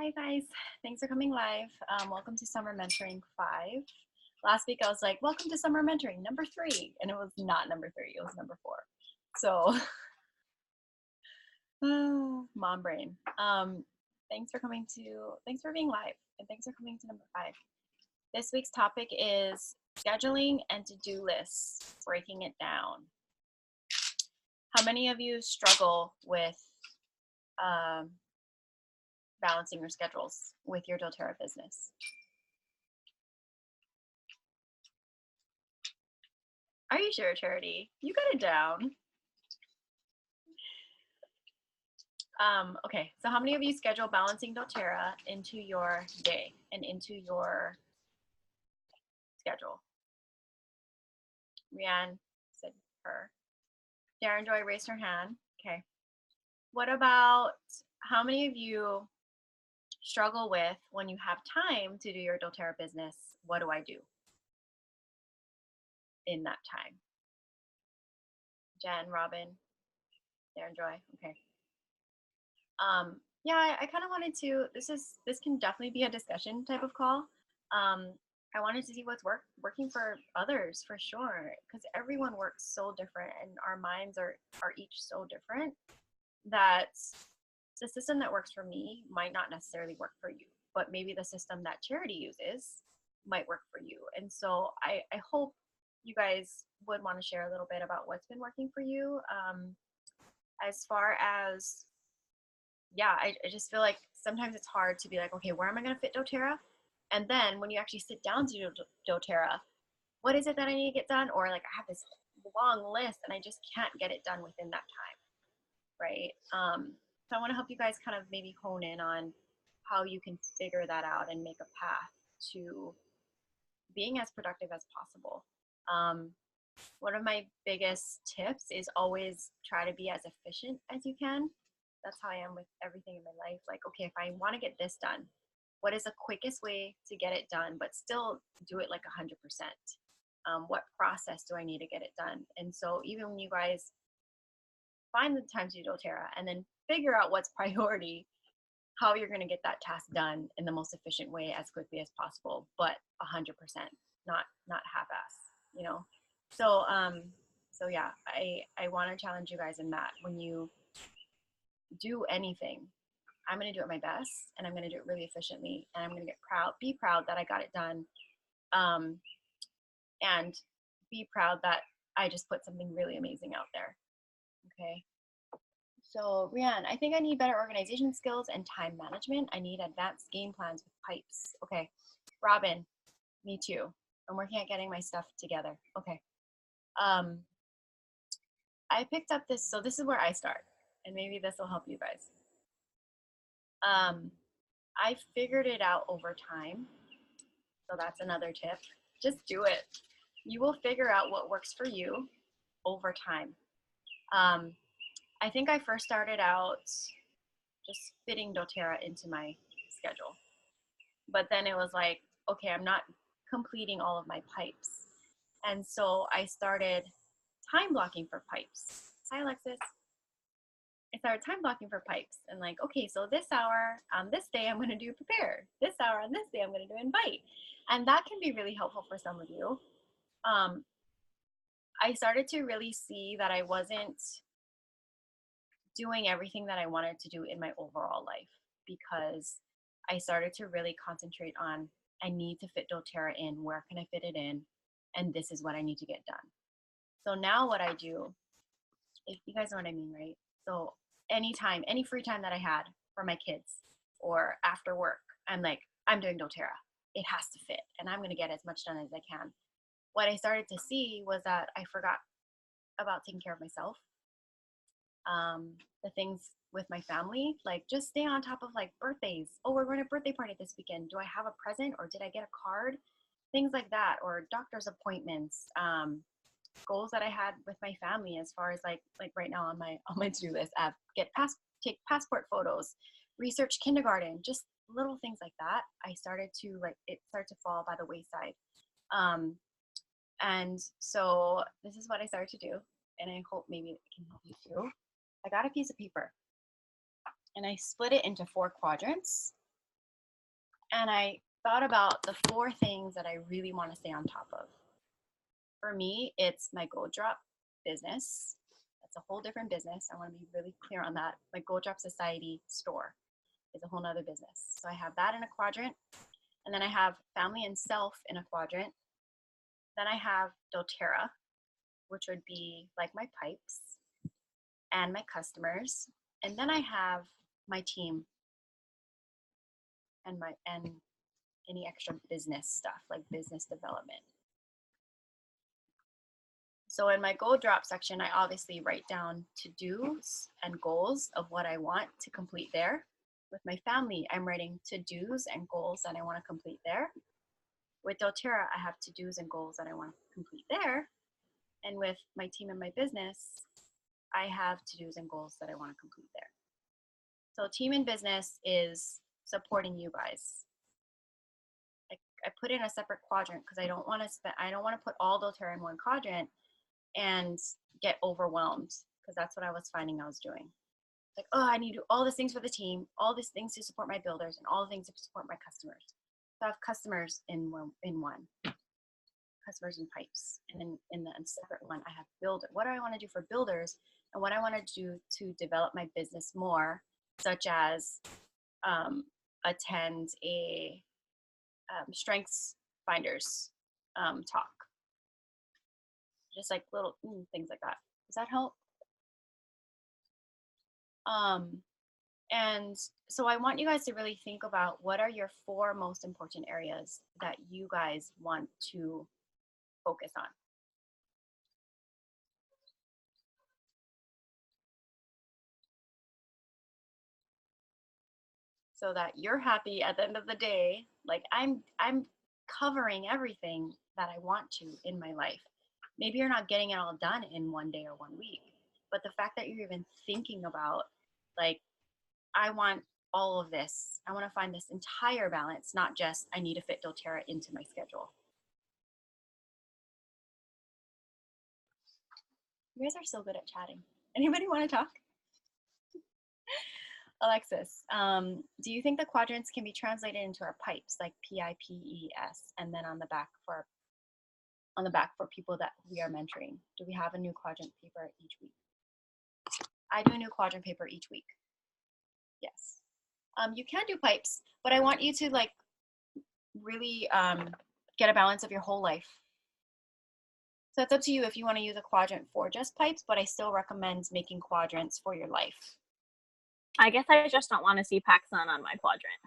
Hi guys, thanks for coming live. Welcome to Summer Mentoring 5. Last week I was like, welcome to Summer Mentoring number 3, and it was not number 3, it was number 4. So, mom brain. Thanks for being live, and thanks for coming to number 5. This week's topic is scheduling and to-do lists, breaking it down. How many of you struggle with balancing your schedules with your doTERRA business? Are you sure, Charity? You got it down. Okay, so how many of you schedule balancing doTERRA into your day and into your schedule? Rianne said her. Darren Joy raised her hand. Okay. What about how many of you struggle with when you have time to do your doTERRA business? What do I do in that time? Jen, Robin, Darren Joy. Okay. Yeah, I kind of wanted to. This can definitely be a discussion type of call. I wanted to see what's working for others for sure, because everyone works so different, and our minds are each so different that the system that works for me might not necessarily work for you, but maybe the system that Charity uses might work for you. And so I hope you guys would want to share a little bit about what's been working for you. As far as yeah, I just feel like sometimes it's hard to be like, okay, where am I going to fit doTERRA? And then when you actually sit down to do doTERRA, what is it that I need to get done? Or like I have this long list and I just can't get it done within that time, right? So I want to help you guys kind of maybe hone in on how you can figure that out and make a path to being as productive as possible. One of my biggest tips is always try to be as efficient as you can. That's how I am with everything in my life. Like, okay, if I want to get this done, what is the quickest way to get it done, but still do it like 100%? What process do I need to get it done? And so even when you guys find the time to do doTERRA and then figure out what's priority, how you're going to get that task done in the most efficient way as quickly as possible, but 100%, not half-ass, you know? So, so yeah, I want to challenge you guys in that when you do anything, I'm going to do it my best, and I'm going to do it really efficiently, and I'm going to be proud that I got it done, and be proud that I just put something really amazing out there. Okay. So Rianne, I think I need better organization skills and time management. I need advanced game plans with pipes. Okay. Robin, me too. I'm working at getting my stuff together. Okay. I picked up this, so this is where I start, and maybe this will help you guys. I figured it out over time, so that's another tip. Just do it. You will figure out what works for you over time. I think I first started out just fitting doTERRA into my schedule, but then it was like, okay, I'm not completing all of my pipes, and so I started time blocking for pipes. Hi, Alexis. I started time blocking for pipes and like, okay, so this hour on this day I'm going to do prepare. This hour on this day I'm going to do invite. And that can be really helpful for some of you. I started to really see that I wasn't doing everything that I wanted to do in my overall life because I started to really concentrate on I need to fit doTERRA in. Where can I fit it in? And this is what I need to get done. So now what I do, if you guys know what I mean, right? So anytime, any free time that I had for my kids or after work, I'm like, I'm doing doTERRA. It has to fit, and I'm going to get as much done as I can. What I started to see was that I forgot about taking care of myself. The things with my family, like just stay on top of like birthdays. Oh, we're going to a birthday party this weekend. Do I have a present or did I get a card? Things like that, or doctor's appointments. Goals that I had with my family as far as like right now on my to-do list app, take passport photos, research kindergarten, just little things like that. I started to it started to fall by the wayside. And so this is what I started to do, and I hope maybe it can help you too. I got a piece of paper and I split it into 4 quadrants. And I thought about the 4 things that I really want to stay on top of. For me, it's my Gold Drop business. That's a whole different business. I want to be really clear on that. My Gold Drop Society store is a whole nother business. So I have that in a quadrant. And then I have family and self in a quadrant. Then I have doTERRA, which would be like my pipes and my customers. And then I have my team and any extra business stuff like business development. So in my Gold Drop section, I obviously write down to-dos and goals of what I want to complete there. With my family, I'm writing to-dos and goals that I want to complete there. With doTERRA, I have to-dos and goals that I want to complete there. And with my team and my business, I have to-dos and goals that I want to complete there. So team and business is supporting you guys. I put in a separate quadrant because I don't want to put all doTERRA in one quadrant and get overwhelmed, because that's what I was finding I was doing. Like, oh, I need to do all these things for the team, all these things to support my builders, and all the things to support my customers. So I have customers in one, customers and pipes, and then in the separate one, I have builder. What do I want to do for builders, and what I want to do to develop my business more, such as attend a strengths finders talk. Just like little things like that. Does that help? And so I want you guys to really think about what are your 4 most important areas that you guys want to focus on. So that you're happy at the end of the day, like I'm covering everything that I want to in my life. Maybe you're not getting it all done in one day or 1 week, but the fact that you're even thinking about, like, I want all of this. I want to find this entire balance, not just I need to fit doTERRA into my schedule. You guys are so good at chatting. Anybody want to talk? Alexis, do you think the quadrants can be translated into our pipes, like PIPES, and then on the back for people that we are mentoring? Do we have a new quadrant paper each week? I do a new quadrant paper each week. Yes. You can do pipes, but I want you to like really get a balance of your whole life. So it's up to you if you want to use a quadrant for just pipes, but I still recommend making quadrants for your life. I guess I just don't want to see PacSun on my quadrant.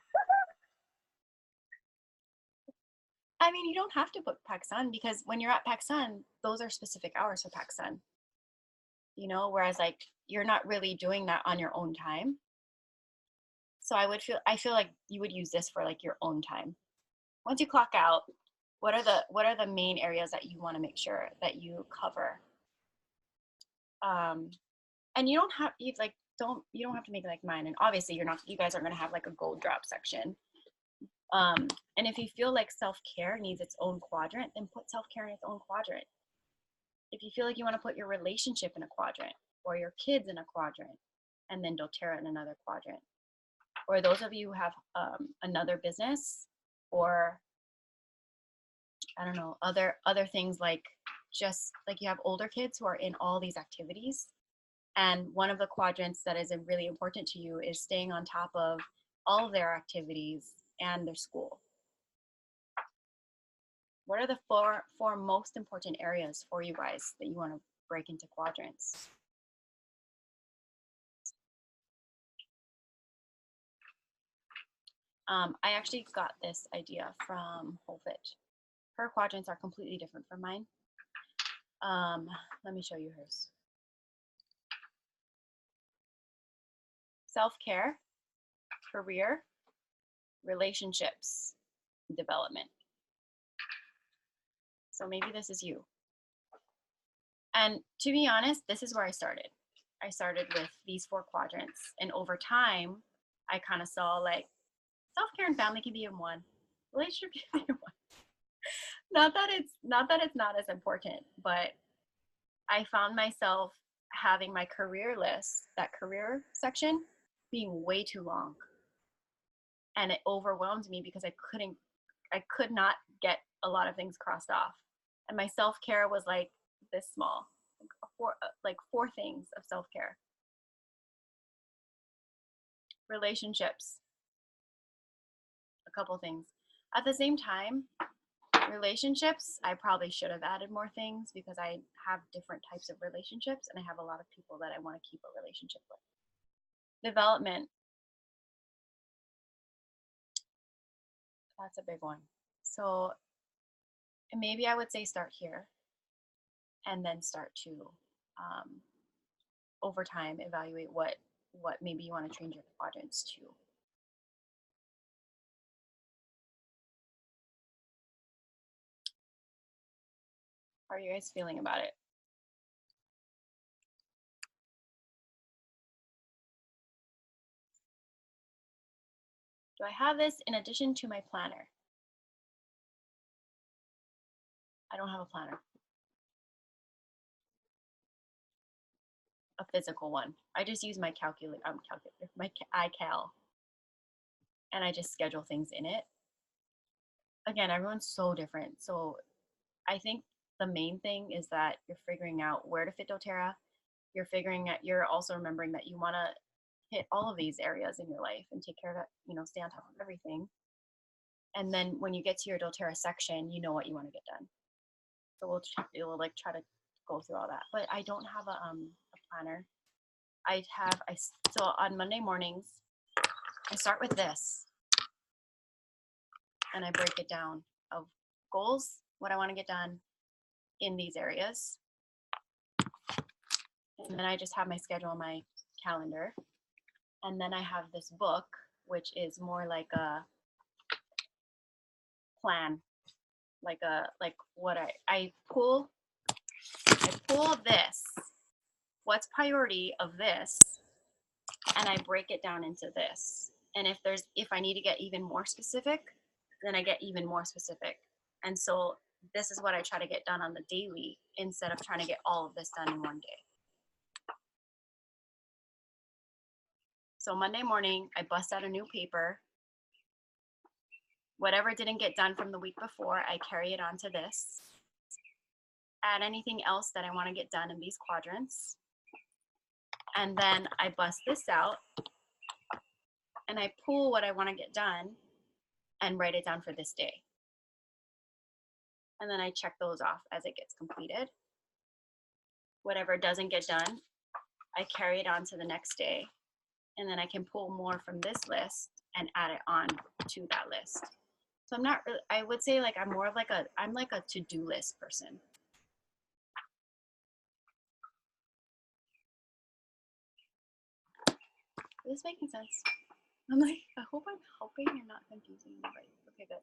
I mean, you don't have to put PacSun, because when you're at PacSun, those are specific hours for PacSun. You know, whereas like you're not really doing that on your own time. So I feel like you would use this for like your own time. Once you clock out, what are the main areas that you want to make sure that you cover? And you don't have you don't have to make it like mine. And obviously you guys aren't gonna have like a Gold Drop section. And if you feel like self-care needs its own quadrant, then put self-care in its own quadrant. If you feel like you want to put your relationship in a quadrant, or your kids in a quadrant, and then doTERRA in another quadrant, or those of you who have another business, or I don't know, other things, like just like you have older kids who are in all these activities, and one of the quadrants that is really important to you is staying on top of all of their activities and their school. What are the four most important areas for you guys that you want to break into quadrants? I actually got this idea from Holfit. Her quadrants are completely different from mine. Let me show you hers. Self-care, career, relationships, development. So maybe this is you. And to be honest, this is where I started. I started with these 4 quadrants, and over time, I kind of saw like self-care and family can be in one, relationship can be in one. Not that it's not as important, but I found myself having my career list, that career section, being way too long. and it overwhelmed me because I could not get a lot of things crossed off. And my self-care was like this small, like four things of self-care. Relationships, a couple things. At the same time, relationships, I probably should have added more things because I have different types of relationships and I have a lot of people that I want to keep a relationship with. Development, that's a big one. So maybe I would say start here and then start to over time evaluate what maybe you want to change your quadrants to. How are you guys feeling about it? Do I have this in addition to my planner? I don't have a planner. A physical one. I just use my my iCal, and I just schedule things in it. Again, everyone's so different. So I think the main thing is that you're figuring out where to fit doTERRA. You're also remembering that you want to hit all of these areas in your life and take care of it, stay on top of everything. And then when you get to your doTERRA section, you know what you want to get done. So we'll like try to go through all that. But I don't have a planner. So on Monday mornings, I start with this. And I break it down of goals, what I want to get done in these areas. And then I just have my schedule on my calendar. And then I have this book, which is more like a plan, like what I pull this, what's priority of this, and I break it down into this. And if I need to get even more specific, then I get even more specific. And so this is what I try to get done on the daily instead of trying to get all of this done in one day. So Monday morning, I bust out a new paper. Whatever didn't get done from the week before, I carry it onto this. Add anything else that I want to get done in these quadrants. And then I bust this out and I pull what I want to get done and write it down for this day. And then I check those off as it gets completed. Whatever doesn't get done, I carry it on to the next day. And then I can pull more from this list and add it on to that list. So I would say like I'm like a to-do list person. Is this making sense? I'm like, I hope I'm helping and not confusing anybody. Okay, good.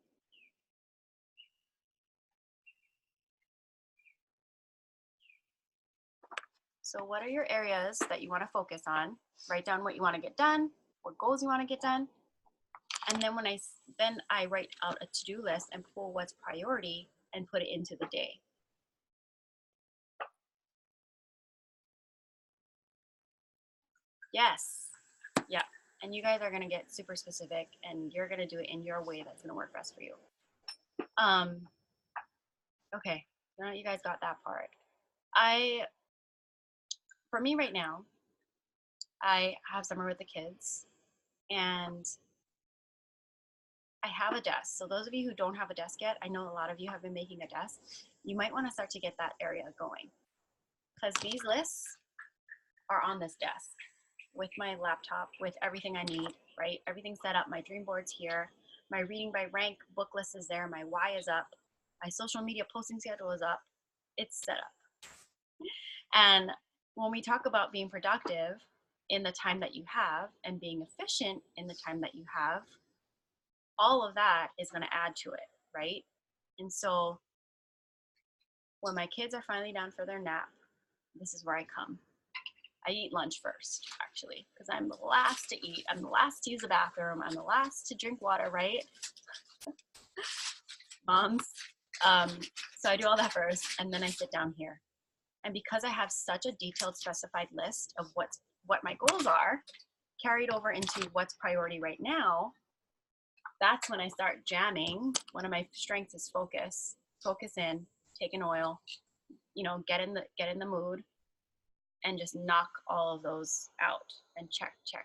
So what are your areas that you want to focus on? Write down what you want to get done, what goals you want to get done. And then I write out a to-do list and pull what's priority and put it into the day. Yes. Yeah. And you guys are going to get super specific and you're going to do it in your way that's going to work best for you. Okay. Now you guys got that part. For me right now, I have summer with the kids and I have a desk. So those of you who don't have a desk yet, I know a lot of you have been making a desk. You might want to start to get that area going because these lists are on this desk with my laptop, with everything I need, right? Everything's set up. My dream board's here. My reading by rank book list is there. My why is up. My social media posting schedule is up. It's set up. And when we talk about being productive in the time that you have and being efficient in the time that you have, all of that is going to add to it, right? And so when my kids are finally down for their nap, this is where I come. I eat lunch first, actually, because I'm the last to eat. I'm the last to use the bathroom. I'm the last to drink water, right? Moms. So I do all that first, and then I sit down here. And because I have such a detailed, specified list of what my goals are, carried over into what's priority right now, that's when I start jamming. One of my strengths is focus. Focus in, take an oil, you know, get in the mood and just knock all of those out and check to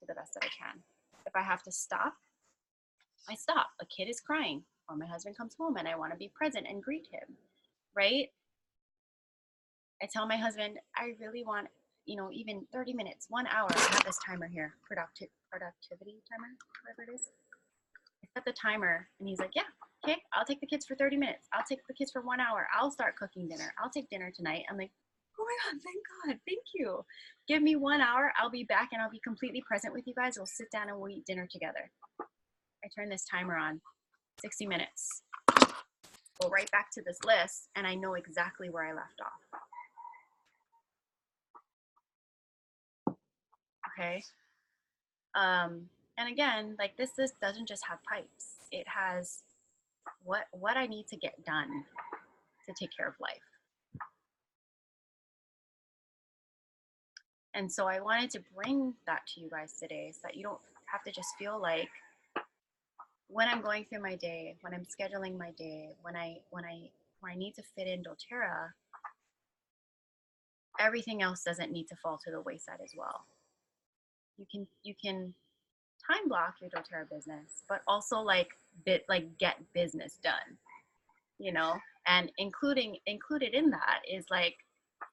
the best that I can. If I have to stop, I stop. A kid is crying or my husband comes home and I want to be present and greet him, right? I tell my husband, I really want, you know, even 30 minutes, 1 hour. I have this timer here, productivity timer, whatever it is. I set the timer and he's like, yeah, okay, I'll take the kids for 30 minutes. I'll take the kids for 1 hour. I'll start cooking dinner. I'll take dinner tonight. I'm like, oh my God, thank God, thank you. Give me 1 hour. I'll be back and I'll be completely present with you guys. We'll sit down and we'll eat dinner together. I turn this timer on, 60 minutes. Go right back to this list and I know exactly where I left off. Okay. And again, like this doesn't just have pipes. It has what I need to get done to take care of life. And so I wanted to bring that to you guys today so that you don't have to just feel like when I'm going through my day, when I'm scheduling my day, when I need to fit in doTERRA, everything else doesn't need to fall to the wayside as well. You can time block your doTERRA business, but also get business done, you know. And included in that is like,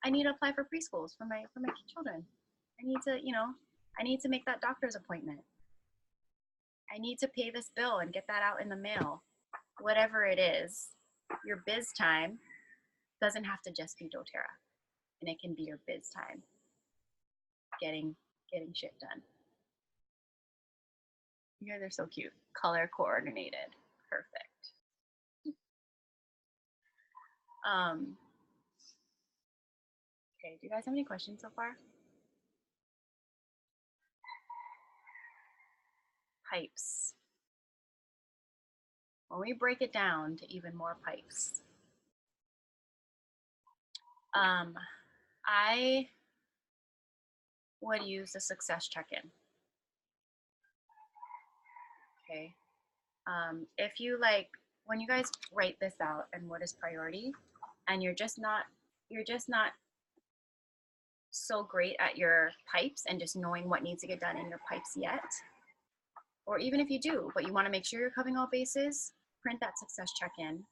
I need to apply for preschools for my children. I need to make that doctor's appointment. I need to pay this bill and get that out in the mail. Whatever it is, your biz time doesn't have to just be doTERRA, and it can be your biz time. Getting shit done. You guys are so cute. Color coordinated. Perfect. Okay, do you guys have any questions so far? Pipes. When we break it down to even more pipes, I would use the success check-in. Okay. If you when you guys write this out and what is priority, and you're just not so great at your pipes and just knowing what needs to get done in your pipes yet, or even if you do, but you want to make sure you're covering all bases, print that success check-in.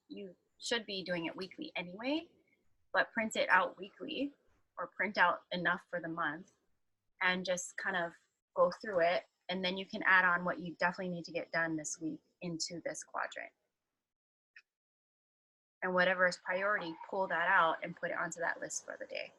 You should be doing it weekly anyway, but print it out weekly or print out enough for the month and just kind of go through it. And then you can add on what you definitely need to get done this week into this quadrant. And whatever is priority, pull that out and put it onto that list for the day.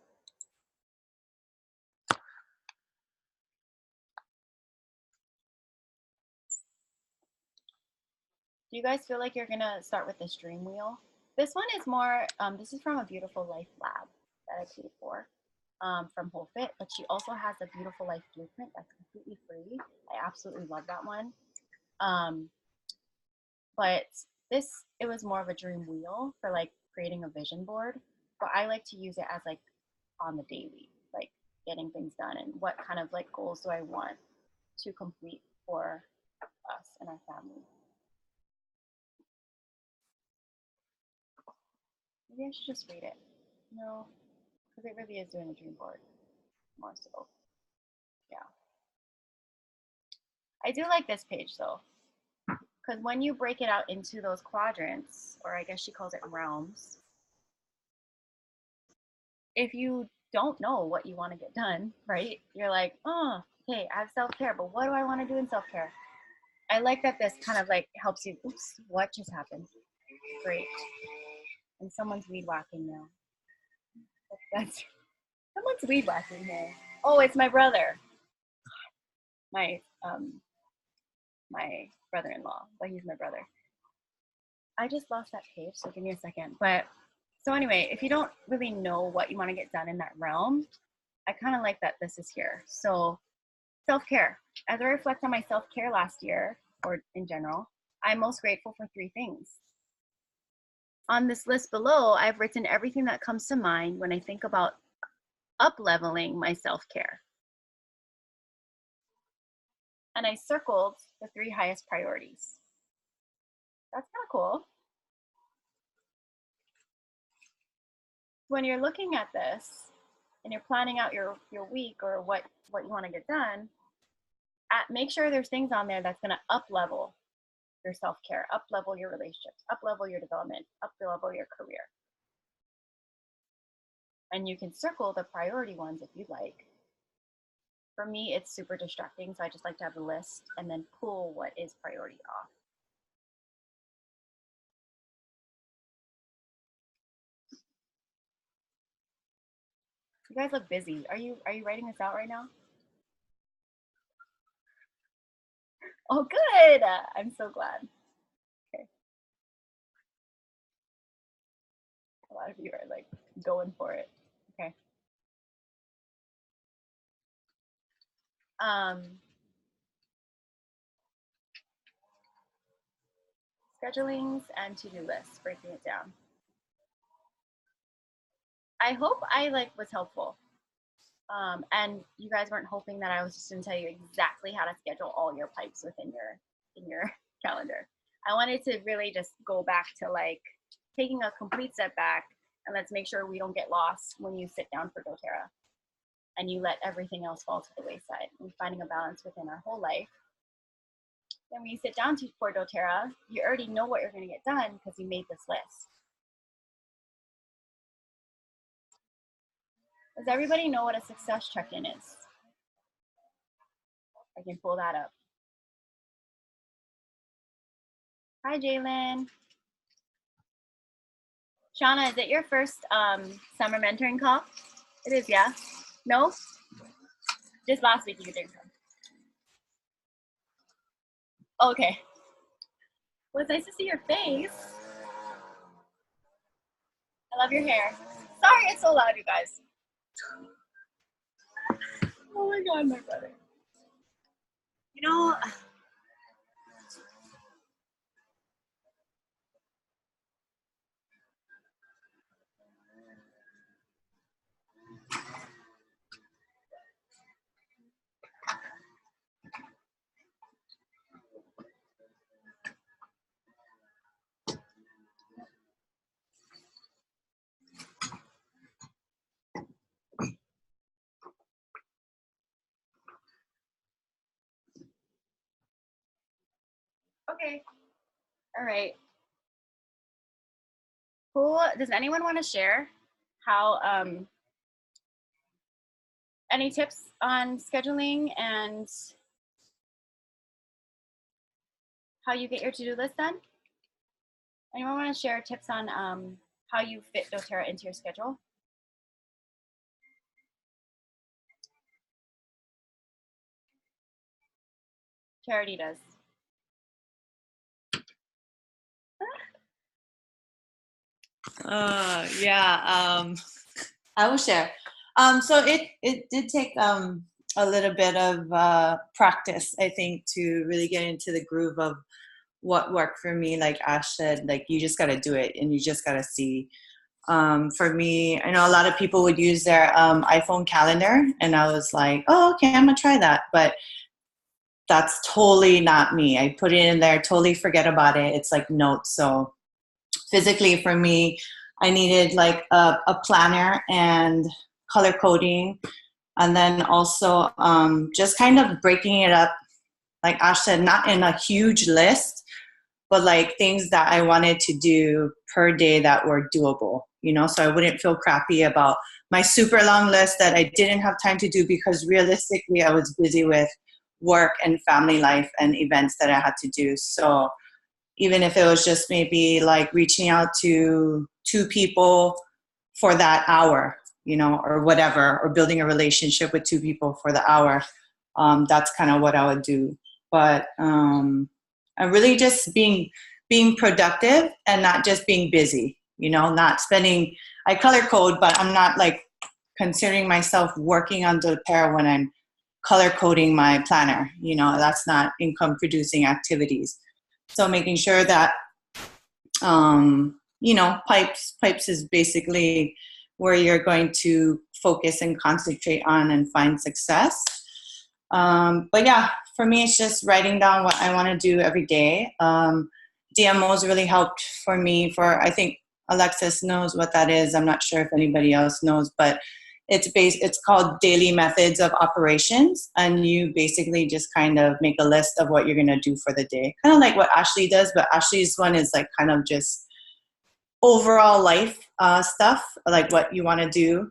Do you guys feel like you're gonna start with this dream wheel? This one is more, this is from a Beautiful Life lab that I paid for from Whole Fit, but she also has a Beautiful Life blueprint that's completely free. I absolutely love that one. But it was more of a dream wheel for like creating a vision board, but I like to use it as like on the daily, like getting things done and what kind of like goals do I want to complete for us and our family. Maybe I should just read it. No, because it really is doing a dream board more so. Yeah. I do like this page though, because when you break it out into those quadrants, or I guess she calls it realms, if you don't know what you want to get done, right? You're like, oh, okay, I have self-care, but what do I want to do in self-care? I like that this kind of like helps you. Oops, what just happened? Great. And someone's weed whacking now. That's someone's weed whacking here. Oh, it's my brother. My brother-in-law, but he's my brother. I just lost that page, so give me a second. But so anyway, if you don't really know what you want to get done in that realm, I kind of like that this is here. So self-care. As I reflect on my self-care last year, or in general, I'm most grateful for 3 things. On this list below, I've written everything that comes to mind when I think about up-leveling my self-care. and I circled the 3 highest priorities. That's kind of cool. When you're looking at this and you're planning out your week or what you want to get done, make sure there's things on there that's going to up level your self-care, up level your relationships, up level your development, up level your career. And you can circle the priority ones if you'd like. For me, it's super distracting, so I just like to have a list and then pull what is priority off. You guys look busy. Are you writing this out right now? Oh, good. I'm so glad. Okay. A lot of you are like going for it. Okay. Schedulings and to-do lists, breaking it down. I hope I was helpful. And you guys weren't hoping that I was just gonna tell you exactly how to schedule all your pipes within your calendar. I wanted to really just go back to taking a complete step back, and let's make sure we don't get lost when you sit down for doTERRA and you let everything else fall to the wayside. And finding a balance within our whole life. Then when you sit down for doTERRA, you already know what you're gonna get done because you made this list. Does everybody know what a success check-in is? I can pull that up. Hi, Jalen. Shauna, is it your first summer mentoring call? It is, yeah? No? Just last week you could drink some. Okay. Well, it's nice to see your face. I love your hair. Sorry it's so loud, you guys. Oh my God, my brother. You know, okay. All right. Cool. Does anyone want to share how any tips on scheduling and how you get your to-do list done? Anyone want to share tips on how you fit doTERRA into your schedule? Charity does. Yeah, I will share. So it did take a little bit of practice, I think, to really get into the groove of what worked for me. Like Ash said, you just got to do it and you just got to see. For me, I know a lot of people would use their iPhone calendar, and I was like, oh, okay, I'm gonna try that. But that's totally not me. I put it in there, totally forget about it. It's like notes. So physically for me, I needed a planner and color coding, and then also just kind of breaking it up, like Ash said, not in a huge list, but things that I wanted to do per day that were doable, so I wouldn't feel crappy about my super long list that I didn't have time to do because realistically I was busy with work and family life and events that I had to do. So even if it was just maybe reaching out to 2 people for that hour, or whatever, or building a relationship with 2 people for the hour, that's kind of what I would do. But I really just being productive and not just being busy, not spending, I color code, but I'm not considering myself working on doTERRA when I'm color coding my planner, that's not income producing activities. So making sure that, pipes is basically where you're going to focus and concentrate on and find success. But yeah, for me, it's just writing down what I want to do every day. DMOs really helped for me for, I think Alexis knows what that is. I'm not sure if anybody else knows, but it's called Daily Methods of Operations. And you basically just kind of make a list of what you're going to do for the day. Kind of like what Ashley does, but Ashley's one is like kind of just overall life stuff, like what you want to do.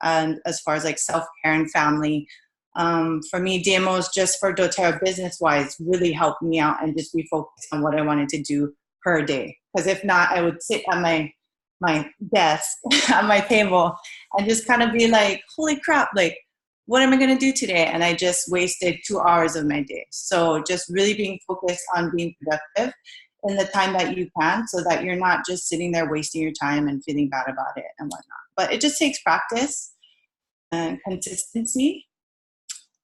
And as far as like self-care and family, for me, DMOs just for doTERRA business-wise really helped me out and just refocus on what I wanted to do per day. Because if not, I would sit at my desk at my table and just kind of be like, holy crap, like, what am I going to do today? And I just wasted 2 hours of my day. So just really being focused on being productive in the time that you can, so that you're not just sitting there wasting your time and feeling bad about it and whatnot. But it just takes practice and consistency.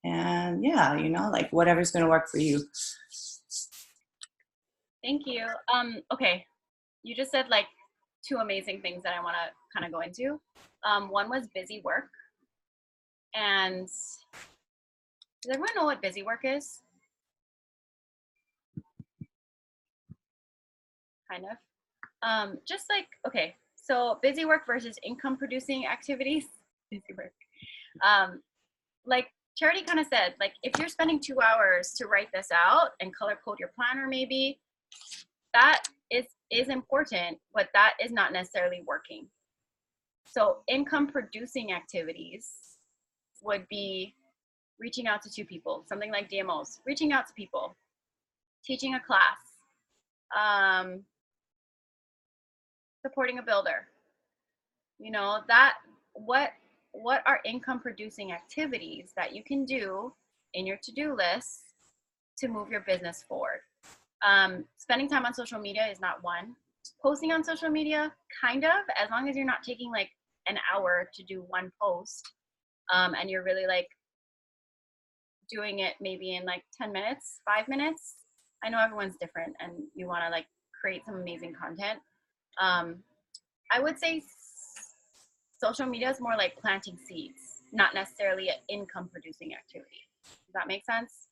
And yeah, you know, like whatever's going to work for you. Thank you. Okay, you just said like 2 amazing things that I want to kind of go into. One was busy work. And does everyone know what busy work is? Kind of. Just like, okay, so busy work versus income producing activities. Busy work. Like Charity kind of said, like if you're spending 2 hours to write this out and color code your planner, maybe that is important, but that is not necessarily working. So income producing activities would be reaching out to 2 people, something like DMOs, reaching out to people, teaching a class, supporting a builder. You know, that what are income producing activities that you can do in your to-do list to move your business forward. Spending time on social media is not one. Posting on social media, kind of, as long as you're not taking like an hour to do one post, and you're really like doing it maybe in like 10 minutes, 5 minutes. I know everyone's different and you want to like create some amazing content. I would say social media is more like planting seeds, not necessarily an income producing activity. Does that make sense?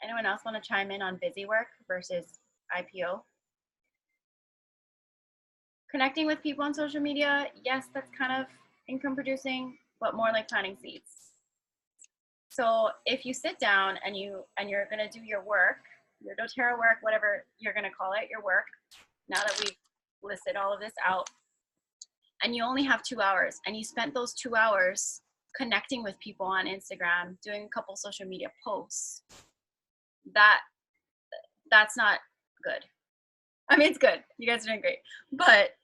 Anyone else want to chime in on busy work versus IPO? Connecting with people on social media, yes, that's kind of income producing, but more like planting seeds. So if you sit down and you're gonna do your work, your doTERRA work, whatever you're gonna call it, your work, now that we've listed all of this out, and you only have 2 hours, and you spent those 2 hours connecting with people on Instagram, doing a couple social media posts, that's not good. I mean, it's good. You guys are doing great. But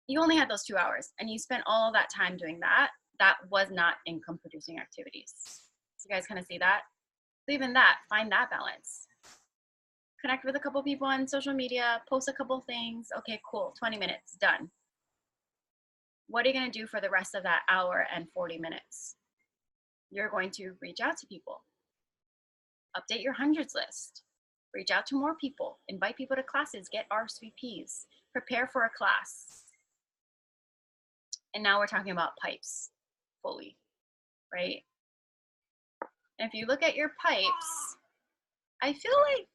you only had those 2 hours and you spent all that time doing that. That was not income producing activities. You guys kind of see that? So even that, find that balance. Connect with a couple people on social media, post a couple things. Okay, cool. 20 minutes, done. What are you going to do for the rest of that hour and 40 minutes? You're going to reach out to people. Update your hundreds list. Reach out to more people, invite people to classes, get RSVPs, prepare for a class. And now we're talking about pipes fully, right? And if you look at your pipes, I feel like,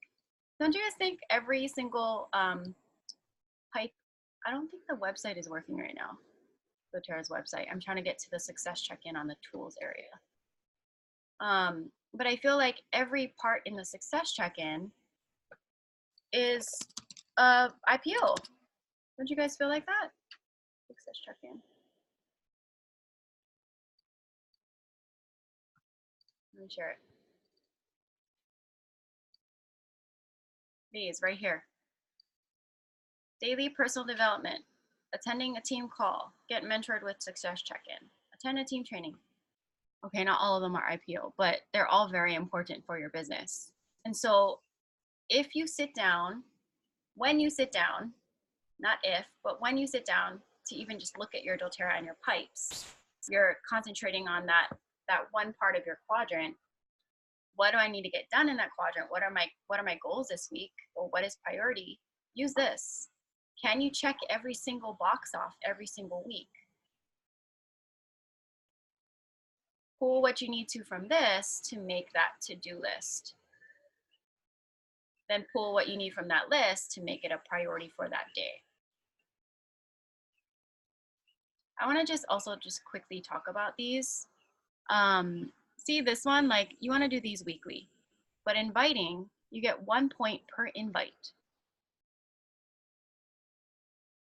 don't you guys think every single pipe, I don't think the website is working right now, doTERRA's website. I'm trying to get to the success check-in on the tools area. But I feel like every part in the success check-in is IPO. Don't you guys feel like that? Success check-in. Let me share it. These right here. Daily personal development, attending a team call, get mentored with success check-in, attend a team training. Okay, not all of them are IPO, but they're all very important for your business. And so if you sit down, when you sit down, not if, but when you sit down to even just look at your doTERRA and your pipes, you're concentrating on that one part of your quadrant. What do I need to get done in that quadrant? What are my goals this week? Or what is priority? Use this. Can you check every single box off every single week? pull what you need to from this to make that to-do list. Then pull what you need from that list to make it a priority for that day. I want to just also just quickly talk about these. See this one, like you want to do these weekly, but inviting, you get 1 point per invite.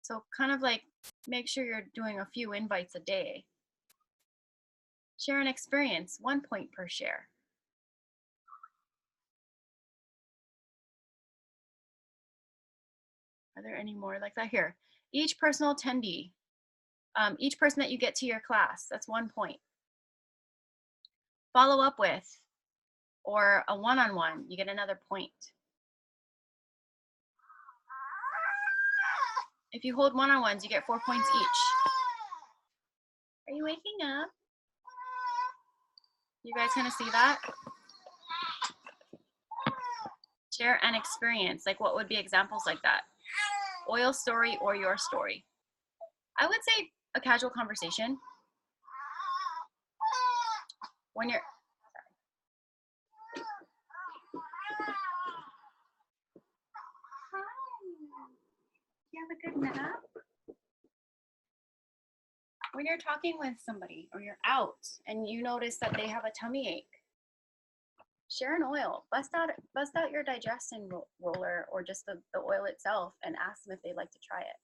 So kind of like make sure you're doing a few invites a day. Share an experience, 1 point per share. Are there any more like that here? Each personal attendee, each person that you get to your class, that's 1 point. Follow up with, or a one-on-one, you get another point. If you hold one-on-ones, you get 4 points each. Are you waking up? You guys kind of see that? Share an experience. Like what would be examples like that? Oil story or your story. I would say a casual conversation. When you're, you have a good nap? When you're talking with somebody or you're out and you notice that they have a tummy ache, share an oil. Bust out your digestion roller or just the oil itself and ask them if they'd like to try it.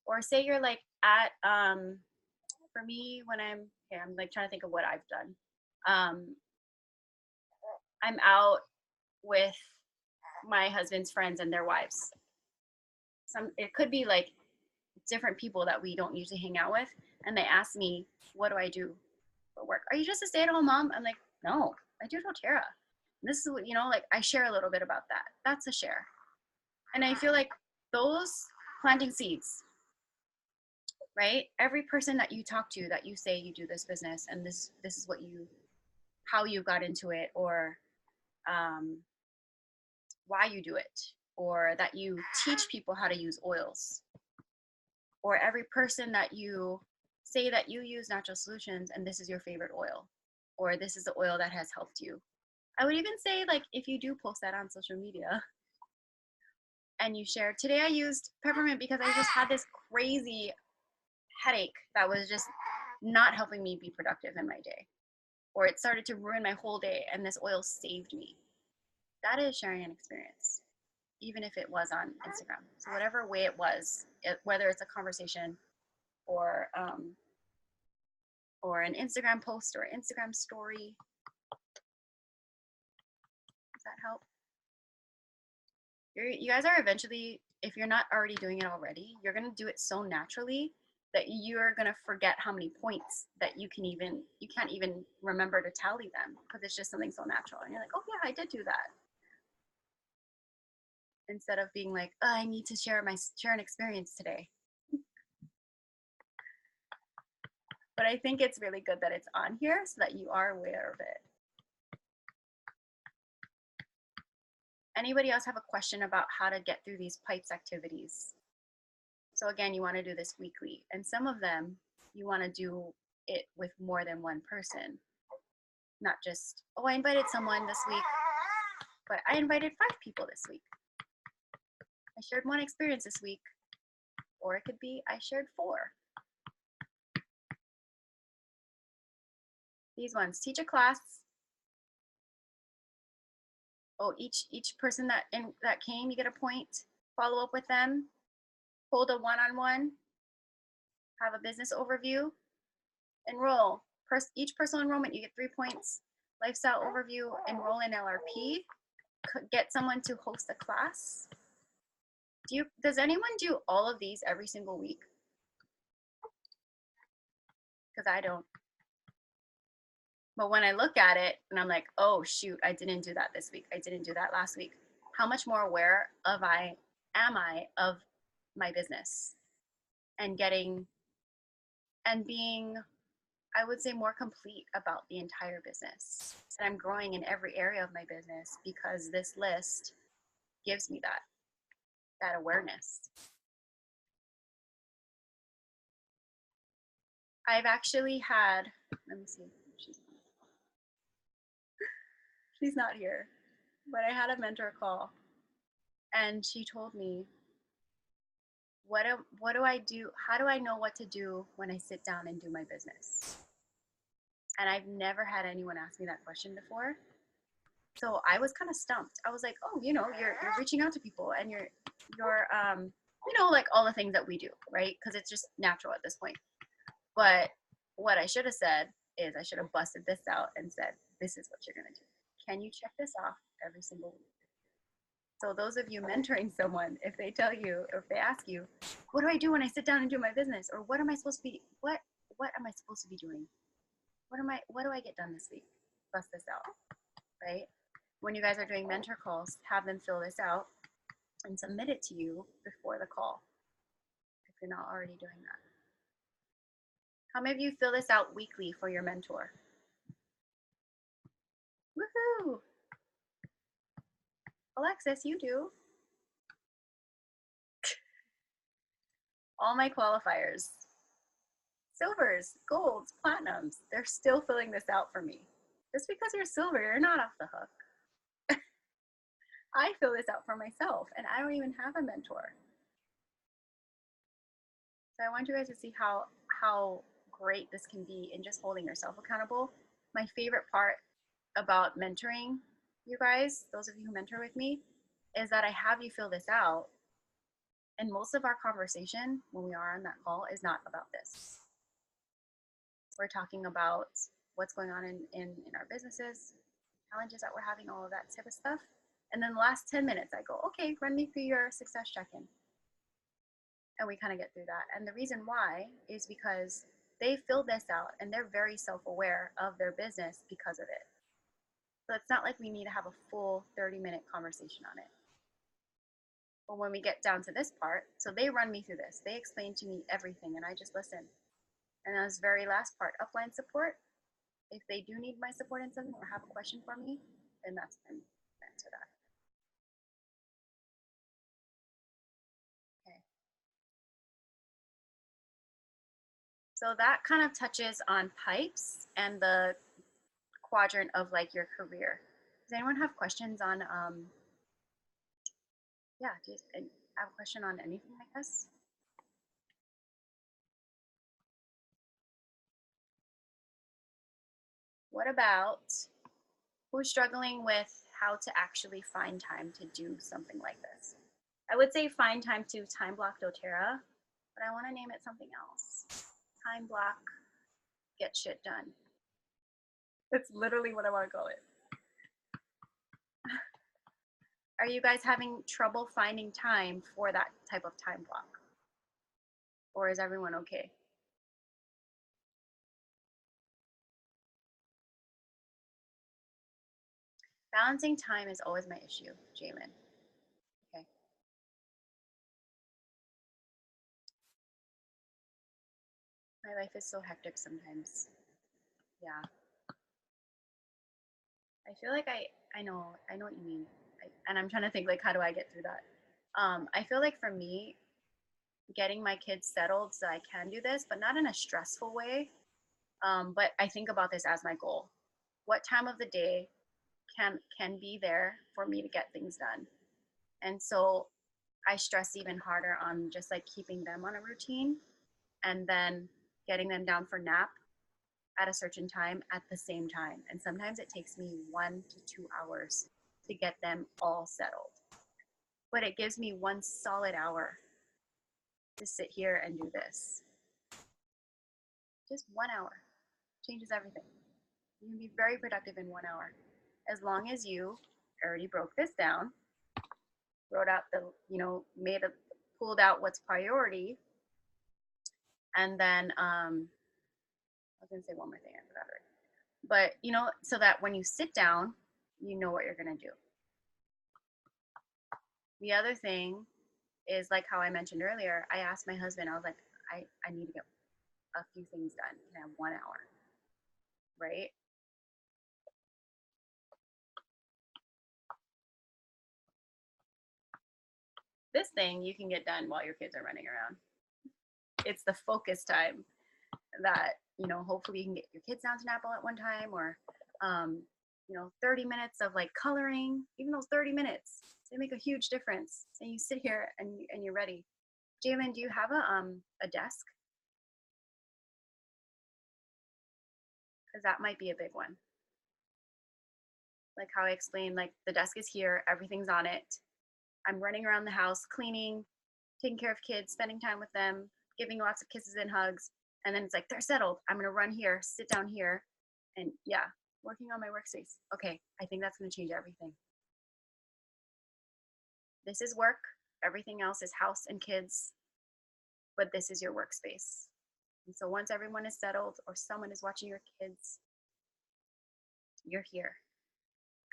Or say you're like at, for me, when I'm like trying to think of what I've done. I'm out with my husband's friends and their wives. It could be like different people that we don't usually hang out with, and they ask me, what do I do for work? Are you just a stay-at-home mom? I'm like, no, I do doTERRA. This is what, you know, like I share a little bit about that. That's a share. And I feel like those planting seeds, right? Every person that you talk to that you say you do this business and this is what you, how you got into it, or why you do it, or that you teach people how to use oils, or every person that you say that you use natural solutions and this is your favorite oil, or this is the oil that has helped you. I would even say, like, if you do post that on social media and you share, today I used peppermint because I just had this crazy headache that was just not helping me be productive in my day, or it started to ruin my whole day and this oil saved me. That is sharing an experience, even if it was on Instagram. So whatever way it was, whether it's a conversation or an Instagram post or Instagram story. Does that help? You guys are eventually, if you're not already doing it already, you're gonna do it so naturally that you're gonna forget how many points that you can't even remember to tally them, because it's just something so natural. And you're like, oh yeah, I did do that. Instead of being like, oh, I need to share an experience today. But I think it's really good that it's on here so that you are aware of it. Anybody else have a question about how to get through these pipes activities? So again, you want to do this weekly, and some of them you want to do it with more than one person. Not just, oh, I invited someone this week, but I invited 5 people this week. I shared 1 experience this week, or it could be I shared 4. These ones, teach a class. Oh, each person that came, you get a point. Follow up with them. Hold a one-on-one. Have a business overview. Enroll. Each personal enrollment, you get 3 points. Lifestyle overview. Enroll in LRP. Get someone to host a class. Does anyone do all of these every single week? Because I don't. But when I look at it and I'm like, oh shoot, I didn't do that this week. I didn't do that last week. How much more aware am I of my business and being, I would say, more complete about the entire business. And I'm growing in every area of my business because this list gives me that awareness. I've actually had Let me see. She's not here. But I had a mentor call, and she told me, what do I do? How do I know what to do when I sit down and do my business? And I've never had anyone ask me that question before. So I was kind of stumped. I was like, oh, you're reaching out to people, and you're like all the things that we do, right? Because it's just natural at this point. But what I should have said is I should have busted this out and said, this is what you're going to do. Can you check this off every single week? So those of you mentoring someone, if they tell you, or if they ask you, what do I do when I sit down and do my business? Or what am I supposed to be, what am I supposed to be doing? What do I get done this week? Bust this out, right? When you guys are doing mentor calls, have them fill this out and submit it to you before the call, if you're not already doing that. How many of you fill this out weekly for your mentor? Woohoo! Alexis, you do. All my qualifiers, silvers, golds, platinums, they're still filling this out for me. Just because you're silver, you're not off the hook. I fill this out for myself, and I don't even have a mentor. So I want you guys to see how great this can be in just holding yourself accountable. My favorite part about mentoring you guys, those of you who mentor with me, is that I have you fill this out. And most of our conversation when we are on that call is not about this. We're talking about what's going on in our businesses, challenges that we're having, all of that type of stuff. And then the last 10 minutes, I go, okay, run me through your success check-in. And we kind of get through that. And the reason why is because they filled this out and they're very self-aware of their business because of it. So it's not like we need to have a full 30-minute conversation on it. But when we get down to this part, so they run me through this. They explain to me everything and I just listen. And this very last part, upline support, if they do need my support in something or have a question for me, then that's when I answer that. Okay. So that kind of touches on pipes and the quadrant of like your career. Does anyone have questions on, yeah, do you have a question on anything like this? What about who's struggling with how to actually find time to do something like this? I would say find time to time block doTERRA, but I want to name it something else. Time block, get shit done. That's literally what I want to call it. Are you guys having trouble finding time for that type of time block? Or is everyone okay? Balancing time is always my issue, Jamin. Okay. My life is so hectic sometimes. Yeah. I feel like I know what you mean. And I'm trying to think like, how do I get through that? I feel like for me, getting my kids settled so I can do this, but not in a stressful way. But I think about this as my goal. What time of the day can be there for me to get things done? And so I stress even harder on just like keeping them on a routine and then getting them down for nap at a certain time at the same time. And sometimes it takes me 1 to 2 hours to get them all settled. But it gives me 1 solid hour to sit here and do this. Just 1 hour changes everything. You can be very productive in 1 hour. As long as you already broke this down, wrote out the, pulled out what's priority. And then, I was gonna say one more thing, I forgot it. But, so that when you sit down, you know what you're gonna do. The other thing is like how I mentioned earlier, I asked my husband, I was like, I need to get a few things done. Can I have 1 hour? Right? This thing you can get done while your kids are running around. It's the focus time that hopefully you can get your kids down to nap all at one time, or 30 minutes of like coloring. Even those 30 minutes, they make a huge difference. And you sit here and you're ready. Jalen, do you have a desk? Because that might be a big one. Like how I explained, like the desk is here, everything's on it. I'm running around the house, cleaning, taking care of kids, spending time with them, giving lots of kisses and hugs. And then it's like, they're settled. I'm gonna run here, sit down here, and yeah, working on my workspace. Okay, I think that's gonna change everything. This is work, everything else is house and kids, but this is your workspace. And so once everyone is settled or someone is watching your kids, you're here.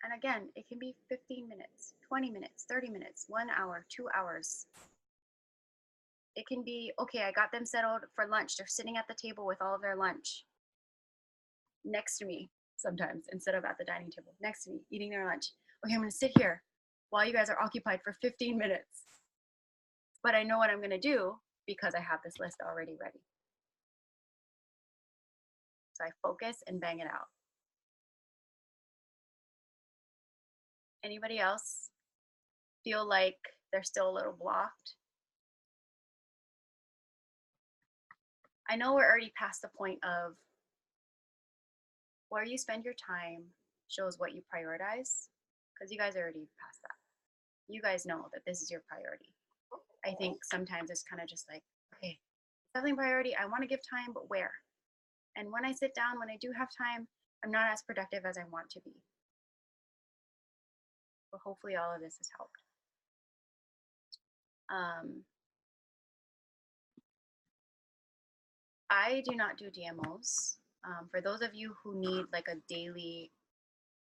And again, it can be 15 minutes, 20 minutes, 30 minutes, 1 hour, 2 hours. It can be, okay, I got them settled for lunch. They're sitting at the table with all of their lunch next to me sometimes, instead of at the dining table, next to me, eating their lunch. Okay, I'm gonna sit here while you guys are occupied for 15 minutes. But I know what I'm gonna do because I have this list already ready. So I focus and bang it out. Anybody else feel like they're still a little blocked? I know we're already past the point of where you spend your time shows what you prioritize, because you guys are already past that. You guys know that this is your priority. I think sometimes it's kind of just like, okay, definitely priority. I want to give time, but where? And when I sit down, when I do have time, I'm not as productive as I want to be. But hopefully all of this has helped. I do not do DMOs. For those of you who need like a daily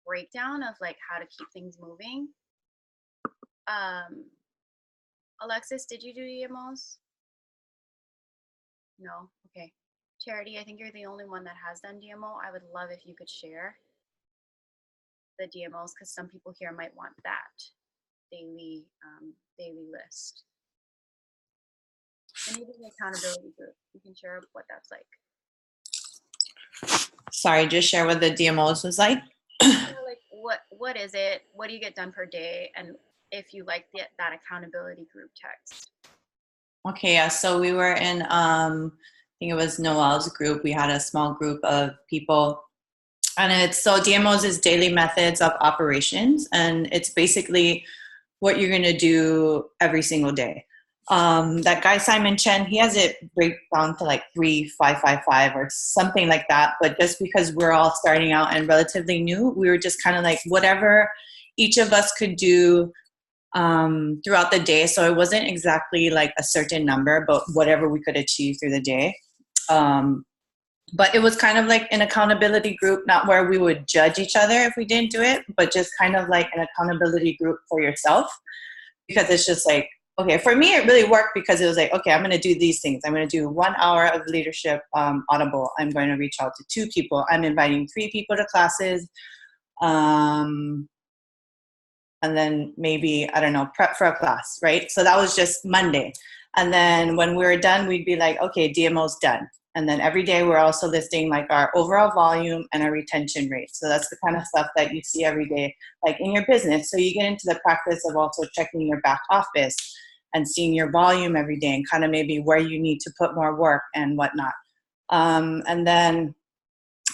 breakdown of like how to keep things moving. Alexis, did you do DMOs? No, okay. Charity, I think you're the only one that has done DMO. I would love if you could share the DMOs, because some people here might want that daily list. And even the accountability group, you can share what that's like. Sorry, just share what the DMOs was like. Like what is it? What do you get done per day? And if you like that accountability group text. Okay, yeah. So we were in, I think it was Noel's group. We had a small group of people. And so DMOs is daily methods of operations. And it's basically what you're going to do every single day. That guy, Simon Chen, he has it break down to like 3, 5, 5, 5 or something like that. But just because we're all starting out and relatively new, we were just kind of like whatever each of us could do throughout the day. So it wasn't exactly like a certain number, but whatever we could achieve through the day. But it was kind of like an accountability group, not where we would judge each other if we didn't do it, but just kind of like an accountability group for yourself. Because it's just like, okay, for me, it really worked because it was like, okay, I'm going to do these things. I'm going to do 1 hour of leadership Audible. I'm going to reach out to 2 people. I'm inviting 3 people to classes. And then maybe, I don't know, prep for a class, right? So that was just Monday. And then when we were done, we'd be like, okay, DMO's done. And then every day we're also listing like our overall volume and our retention rate. So that's the kind of stuff that you see every day, like in your business. So you get into the practice of also checking your back office and seeing your volume every day and kind of maybe where you need to put more work and whatnot. And then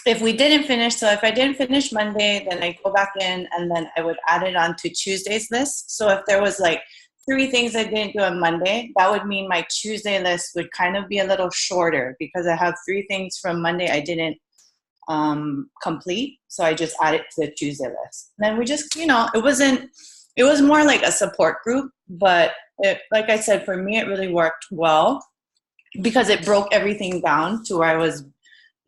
if we didn't finish, so if I didn't finish Monday, then I go back in and then I would add it on to Tuesday's list. So if there was like 3 things I didn't do on Monday, that would mean my Tuesday list would kind of be a little shorter because I have 3 things from Monday I didn't complete. So I just add it to the Tuesday list. And then we just, it was more like a support group, but like I said, for me, it really worked well because it broke everything down to where I was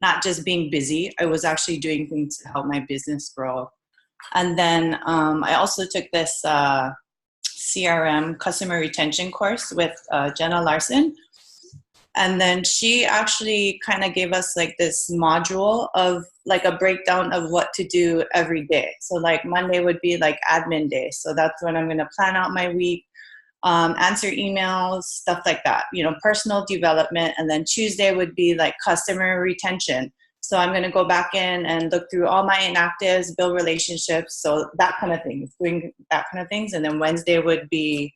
not just being busy, I was actually doing things to help my business grow. And then I also took this CRM customer retention course with Jenna Larson. And then she actually kind of gave us like this module of like a breakdown of what to do every day. So like Monday would be like admin day. So that's when I'm going to plan out my week. answer emails, stuff like that, personal development. And then Tuesday would be like customer retention. So I'm going to go back in and look through all my inactives, build relationships. So that kind of thing, doing that kind of things. And then Wednesday would be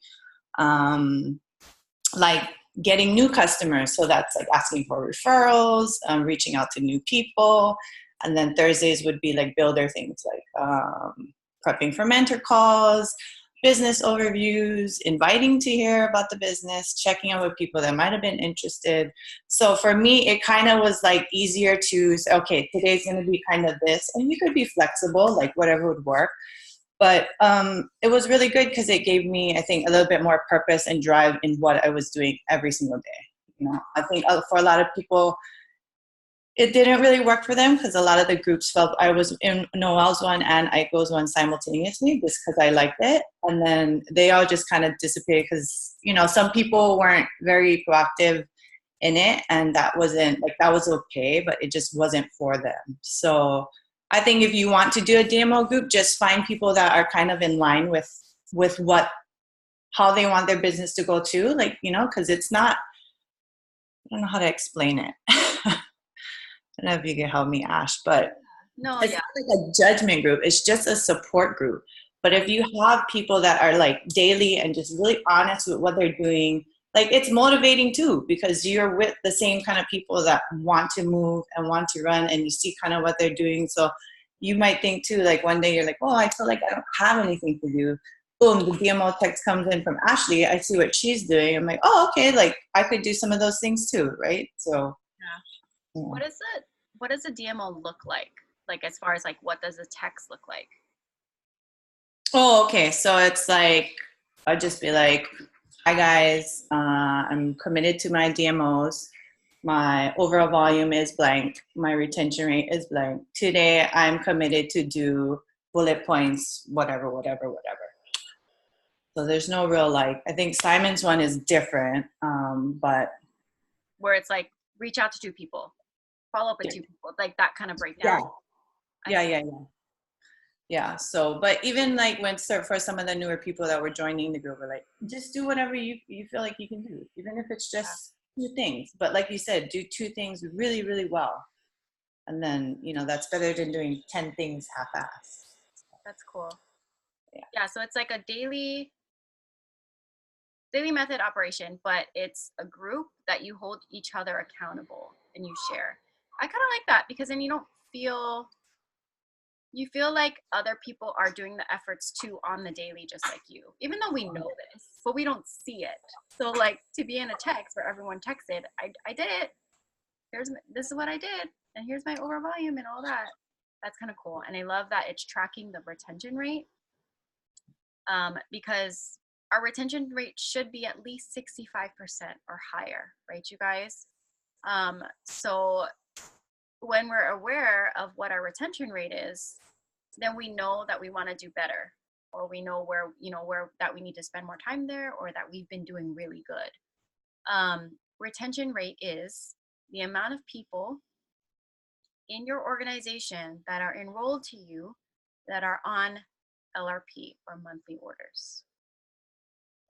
like getting new customers. So that's like asking for referrals, reaching out to new people. And then Thursdays would be like builder things like prepping for mentor calls, business overviews, inviting to hear about the business, checking in with people that might have been interested. So for me, it kind of was like easier to say, okay, today's going to be kind of this, and you could be flexible, like whatever would work. But it was really good because it gave me, I think, a little bit more purpose and drive in what I was doing every single day. I think for a lot of people, it didn't really work for them because a lot of the groups felt I was in Noel's one and Aiko's one simultaneously just because I liked it. And then they all just kind of dissipated because, some people weren't very proactive in it, and that wasn't, like, that was okay, but it just wasn't for them. So I think if you want to do a DMO group, just find people that are kind of in line with how they want their business to go to, like, because it's not, I don't know how to explain it. I don't know if you can help me, Ash, but No, it's yeah. not like a judgment group. It's just a support group. But if you have people that are like daily and just really honest with what they're doing, like, it's motivating too, because you're with the same kind of people that want to move and want to run, and you see kind of what they're doing. So you might think too, like one day you're like, oh, I feel like I don't have anything to do. Boom, the DMO text comes in from Ashley. I see what she's doing. I'm like, oh, okay, like I could do some of those things too, right? So Yeah. What does a DMO look like? Like, as far as like, what does a text look like? Oh, okay. So it's like, I'll just be like, hi guys, I'm committed to my DMOs. My overall volume is blank. My retention rate is blank. Today, I'm committed to do bullet points, whatever. So there's no real, like, I think Simon's one is different, but Where it's like, reach out to 2 people, follow up with 2 people, like that kind of yeah, breakdown. yeah. Yeah. So, but even like for some of the newer people that were joining the group, we're like, just do whatever you feel like you can do, even if it's just 2 things. But like you said, do 2 things really, really well. And then, that's better than doing 10 things half-assed. That's cool. Yeah. Yeah. So it's like a daily method operation, but it's a group that you hold each other accountable and you share. I kind of like that because then you feel like other people are doing the efforts too on the daily, just like you, even though we know this, but we don't see it. So like, to be in a text where everyone texted, I did it. This is what I did. And here's my overall volume and all that. That's kind of cool. And I love that it's tracking the retention rate, because our retention rate should be at least 65% or higher, right, you guys? So when we're aware of what our retention rate is, then we know that we want to do better, or we know where that we need to spend more time there, or that we've been doing really good. Retention rate is the amount of people in your organization that are enrolled to you that are on LRP, or monthly orders.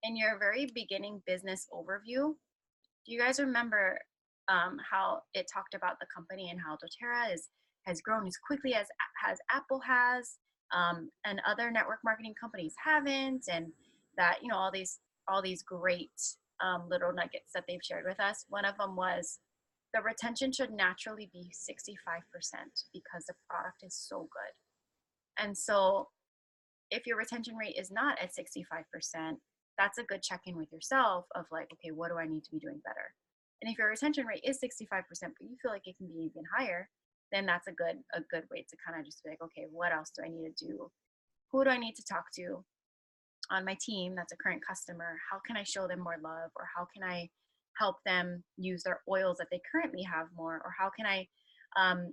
In your very beginning business overview, do you guys remember how it talked about the company and how doTERRA has grown as quickly as Apple has, and other network marketing companies haven't, and that all these great little nuggets that they've shared with us? One of them was the retention should naturally be 65% because the product is so good. And so if your retention rate is not at 65%, that's a good check-in with yourself of like, okay, what do I need to be doing better? And if your retention rate is 65%, but you feel like it can be even higher, then that's a good way to kind of just be like, okay, what else do I need to do? Who do I need to talk to on my team that's a current customer? How can I show them more love? Or how can I help them use their oils that they currently have more? Or how can I,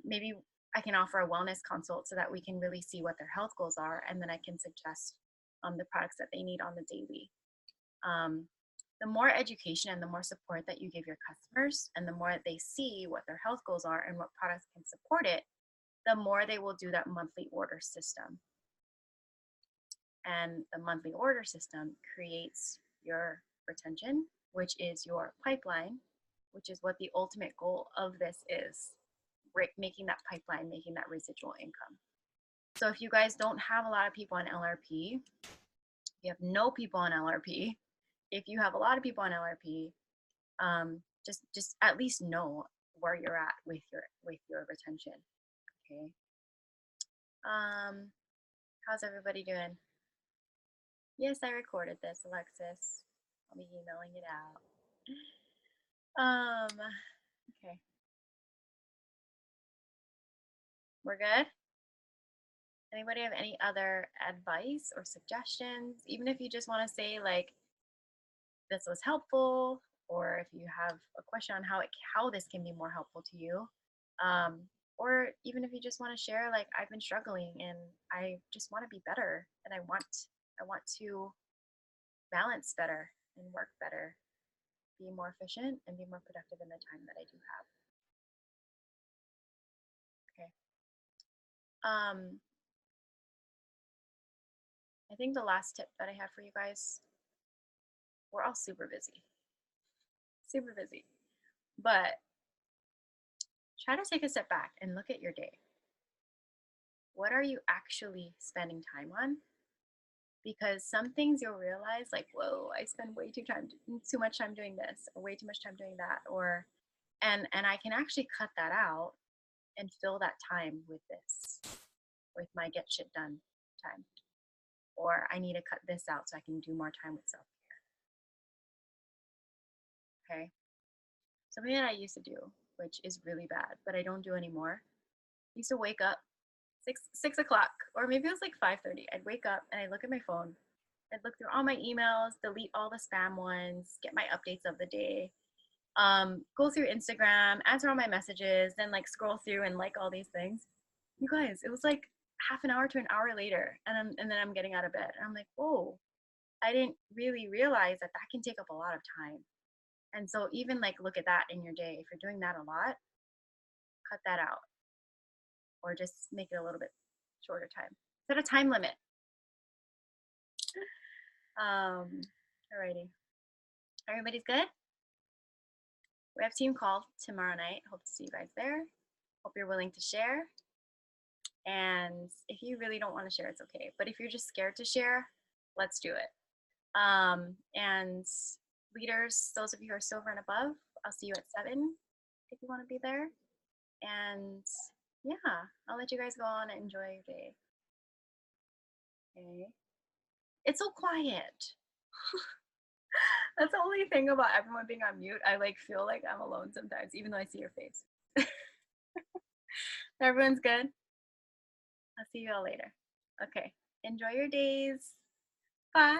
maybe I can offer a wellness consult so that we can really see what their health goals are, and then I can suggest the products that they need on the daily. The more education and the more support that you give your customers, and the more they see what their health goals are and what products can support it, the more they will do that monthly order system. And the monthly order system creates your retention, which is your pipeline, which is what the ultimate goal of this is, making that pipeline, making that residual income. So if you guys don't have a lot of people on LRP, you have no people on LRP, if you have a lot of people on LRP, just at least know where you're at with your retention. Okay. How's everybody doing? Yes, I recorded this, Alexis. I'll be emailing it out. Okay. We're good? Anybody have any other advice or suggestions? Even if you just want to say like, this was helpful, or if you have a question on how this can be more helpful to you, or even if you just want to share like, I've been struggling and I just want to be better, and I want to balance better and work better, be more efficient and be more productive in the time that I do have. Okay. I think the last tip that I have for you guys, we're all super busy, but try to take a step back and look at your day. What are you actually spending time on? Because some things you'll realize like, whoa, I spend way too much time doing this, or way too much time doing that, or and I can actually cut that out and fill that time with this, with my get shit done time. Or I need to cut this out so I can do more time with self-care. Okay. Something that I used to do, which is really bad, but I don't do anymore. I used to wake up 6 o'clock, or maybe it was like 5:30. I'd wake up and I'd look at my phone. I'd look through all my emails, delete all the spam ones, get my updates of the day, go through Instagram, answer all my messages, then like scroll through and like all these things. You guys, it was like half an hour to an hour later, and then I'm getting out of bed. And I'm like, whoa, I didn't really realize that can take up a lot of time. And so even like look at that in your day. If you're doing that a lot, cut that out, or just make it a little bit shorter time. Set a time limit. Alrighty. Everybody's good? We have team call tomorrow night. Hope to see you guys there. Hope you're willing to share. And if you really don't want to share, it's okay. But if you're just scared to share, let's do it. And leaders, those of you who are silver and above, I'll see you at 7 if you want to be there. And yeah, I'll let you guys go on and enjoy your day. Okay. It's so quiet. That's the only thing about everyone being on mute. I like feel like I'm alone sometimes, even though I see your face. Everyone's good? I'll see you all later. Okay. Enjoy your days. Bye.